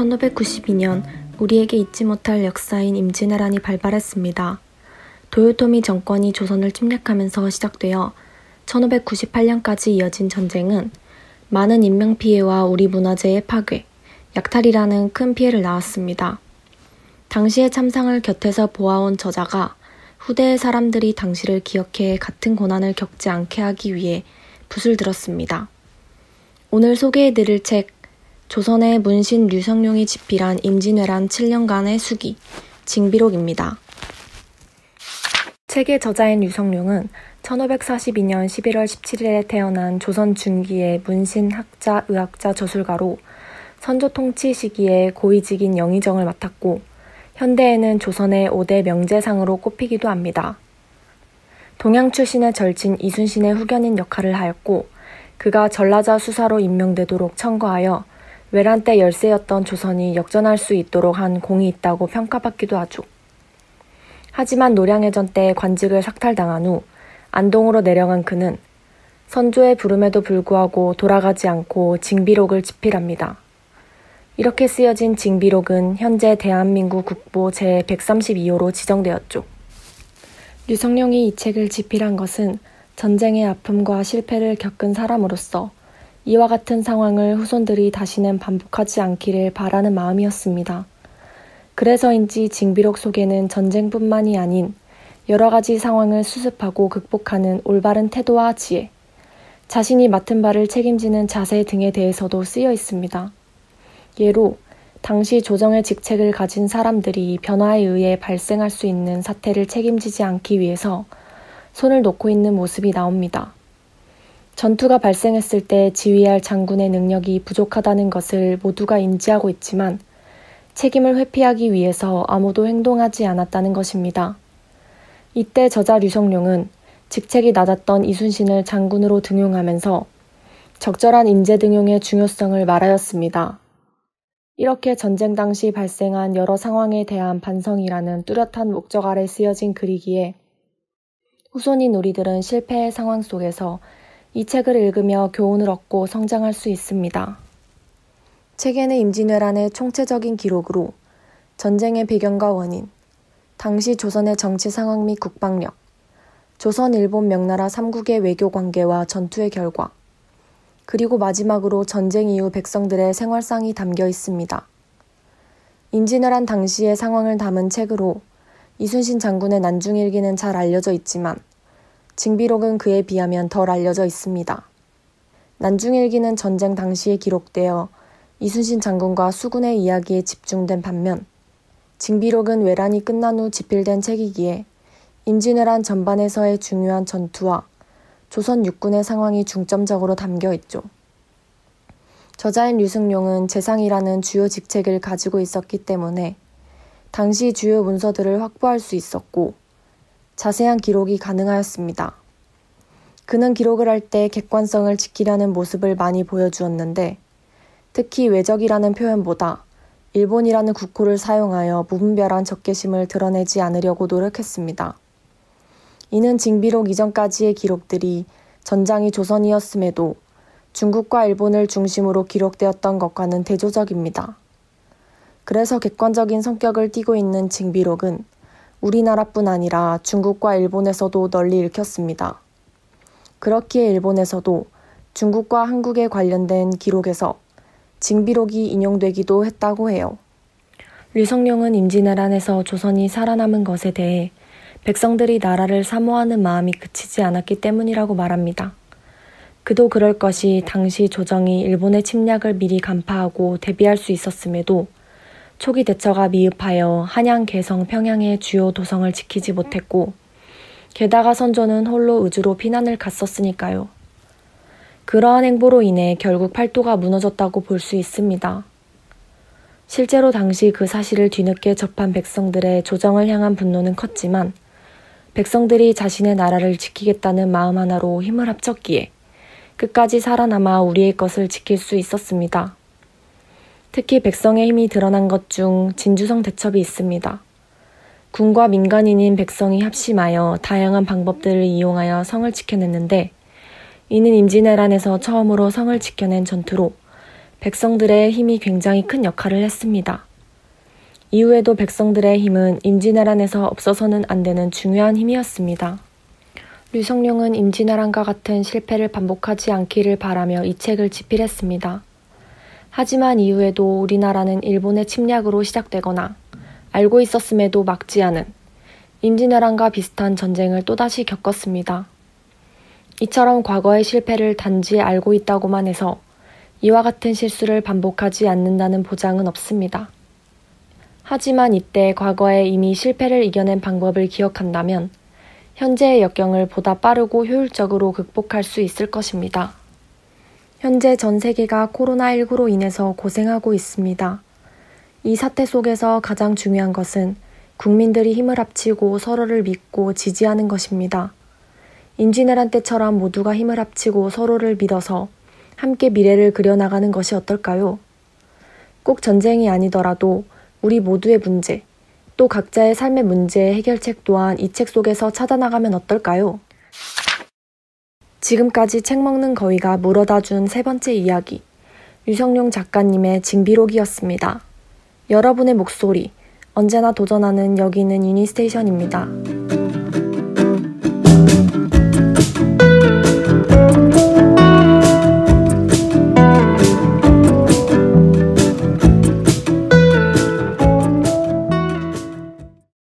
1592년 우리에게 잊지 못할 역사인 임진왜란이 발발했습니다. 도요토미 정권이 조선을 침략하면서 시작되어 1598년까지 이어진 전쟁은 많은 인명피해와 우리 문화재의 파괴, 약탈이라는 큰 피해를 낳았습니다. 당시의 참상을 곁에서 보아온 저자가 후대의 사람들이 당시를 기억해 같은 고난을 겪지 않게 하기 위해 붓을 들었습니다. 오늘 소개해드릴 책 조선의 문신 류성룡이 집필한 임진왜란 7년간의 수기, 징비록입니다. 책의 저자인 류성룡은 1542년 11월 17일에 태어난 조선 중기의 문신, 학자, 의학자, 저술가로 선조 통치 시기에 고위직인 영의정을 맡았고 현대에는 조선의 5대 명재상으로 꼽히기도 합니다. 동양 출신의 절친 이순신의 후견인 역할을 하였고 그가 전라자 수사로 임명되도록 청거하여 외란 때 열세였던 조선이 역전할 수 있도록 한 공이 있다고 평가받기도 하죠. 하지만 노량해전 때 관직을 삭탈당한 후 안동으로 내려간 그는 선조의 부름에도 불구하고 돌아가지 않고 징비록을 집필합니다. 이렇게 쓰여진 징비록은 현재 대한민국 국보 제132호로 지정되었죠. 류성룡이 이 책을 집필한 것은 전쟁의 아픔과 실패를 겪은 사람으로서 이와 같은 상황을 후손들이 다시는 반복하지 않기를 바라는 마음이었습니다. 그래서인지 징비록 속에는 전쟁뿐만이 아닌 여러 가지 상황을 수습하고 극복하는 올바른 태도와 지혜, 자신이 맡은 바를 책임지는 자세 등에 대해서도 쓰여 있습니다. 예로 당시 조정의 직책을 가진 사람들이 변화에 의해 발생할 수 있는 사태를 책임지지 않기 위해서 손을 놓고 있는 모습이 나옵니다. 전투가 발생했을 때 지휘할 장군의 능력이 부족하다는 것을 모두가 인지하고 있지만 책임을 회피하기 위해서 아무도 행동하지 않았다는 것입니다. 이때 저자 류성룡은 직책이 낮았던 이순신을 장군으로 등용하면서 적절한 인재 등용의 중요성을 말하였습니다. 이렇게 전쟁 당시 발생한 여러 상황에 대한 반성이라는 뚜렷한 목적 아래 쓰여진 글이기에 후손인 우리들은 실패의 상황 속에서 이 책을 읽으며 교훈을 얻고 성장할 수 있습니다. 책에는 임진왜란의 총체적인 기록으로 전쟁의 배경과 원인, 당시 조선의 정치 상황 및 국방력, 조선, 일본, 명나라 3국의 외교 관계와 전투의 결과, 그리고 마지막으로 전쟁 이후 백성들의 생활상이 담겨 있습니다. 임진왜란 당시의 상황을 담은 책으로 이순신 장군의 난중일기는 잘 알려져 있지만 징비록은 그에 비하면 덜 알려져 있습니다. 난중일기는 전쟁 당시에 기록되어 이순신 장군과 수군의 이야기에 집중된 반면 징비록은 외란이 끝난 후 집필된 책이기에 임진왜란 전반에서의 중요한 전투와 조선 육군의 상황이 중점적으로 담겨 있죠. 저자인 류승룡은 재상이라는 주요 직책을 가지고 있었기 때문에 당시 주요 문서들을 확보할 수 있었고 자세한 기록이 가능하였습니다. 그는 기록을 할 때 객관성을 지키려는 모습을 많이 보여주었는데 특히 외적이라는 표현보다 일본이라는 국호를 사용하여 무분별한 적개심을 드러내지 않으려고 노력했습니다. 이는 징비록 이전까지의 기록들이 전장이 조선이었음에도 중국과 일본을 중심으로 기록되었던 것과는 대조적입니다. 그래서 객관적인 성격을 띠고 있는 징비록은 우리나라뿐 아니라 중국과 일본에서도 널리 읽혔습니다. 그렇기에 일본에서도 중국과 한국에 관련된 기록에서 징비록이 인용되기도 했다고 해요. 류성룡은 임진왜란에서 조선이 살아남은 것에 대해 백성들이 나라를 사모하는 마음이 그치지 않았기 때문이라고 말합니다. 그도 그럴 것이 당시 조정이 일본의 침략을 미리 간파하고 대비할 수 있었음에도 초기 대처가 미흡하여 한양, 개성, 평양의 주요 도성을 지키지 못했고 게다가 선조는 홀로 의주로 피난을 갔었으니까요. 그러한 행보로 인해 결국 팔도가 무너졌다고 볼 수 있습니다. 실제로 당시 그 사실을 뒤늦게 접한 백성들의 조정을 향한 분노는 컸지만 백성들이 자신의 나라를 지키겠다는 마음 하나로 힘을 합쳤기에 끝까지 살아남아 우리의 것을 지킬 수 있었습니다. 특히 백성의 힘이 드러난 것 중 진주성 대첩이 있습니다. 군과 민간인인 백성이 합심하여 다양한 방법들을 이용하여 성을 지켜냈는데 이는 임진왜란에서 처음으로 성을 지켜낸 전투로 백성들의 힘이 굉장히 큰 역할을 했습니다. 이후에도 백성들의 힘은 임진왜란에서 없어서는 안 되는 중요한 힘이었습니다. 류성룡은 임진왜란과 같은 실패를 반복하지 않기를 바라며 이 책을 집필했습니다. 하지만 이후에도 우리나라는 일본의 침략으로 시작되거나 알고 있었음에도 막지 않은 임진왜란과 비슷한 전쟁을 또다시 겪었습니다. 이처럼 과거의 실패를 단지 알고 있다고만 해서 이와 같은 실수를 반복하지 않는다는 보장은 없습니다. 하지만 이때 과거에 이미 실패를 이겨낸 방법을 기억한다면 현재의 역경을 보다 빠르고 효율적으로 극복할 수 있을 것입니다. 현재 전 세계가 코로나19로 인해서 고생하고 있습니다. 이 사태 속에서 가장 중요한 것은 국민들이 힘을 합치고 서로를 믿고 지지하는 것입니다. 임진왜란 때처럼 모두가 힘을 합치고 서로를 믿어서 함께 미래를 그려나가는 것이 어떨까요? 꼭 전쟁이 아니더라도 우리 모두의 문제, 또 각자의 삶의 문제의 해결책 또한 이 책 속에서 찾아나가면 어떨까요? 지금까지 책 먹는 거위가 물어다 준 세 번째 이야기, 류성룡 작가님의 징비록이었습니다. 여러분의 목소리, 언제나 도전하는 여기는 유니스테이션입니다.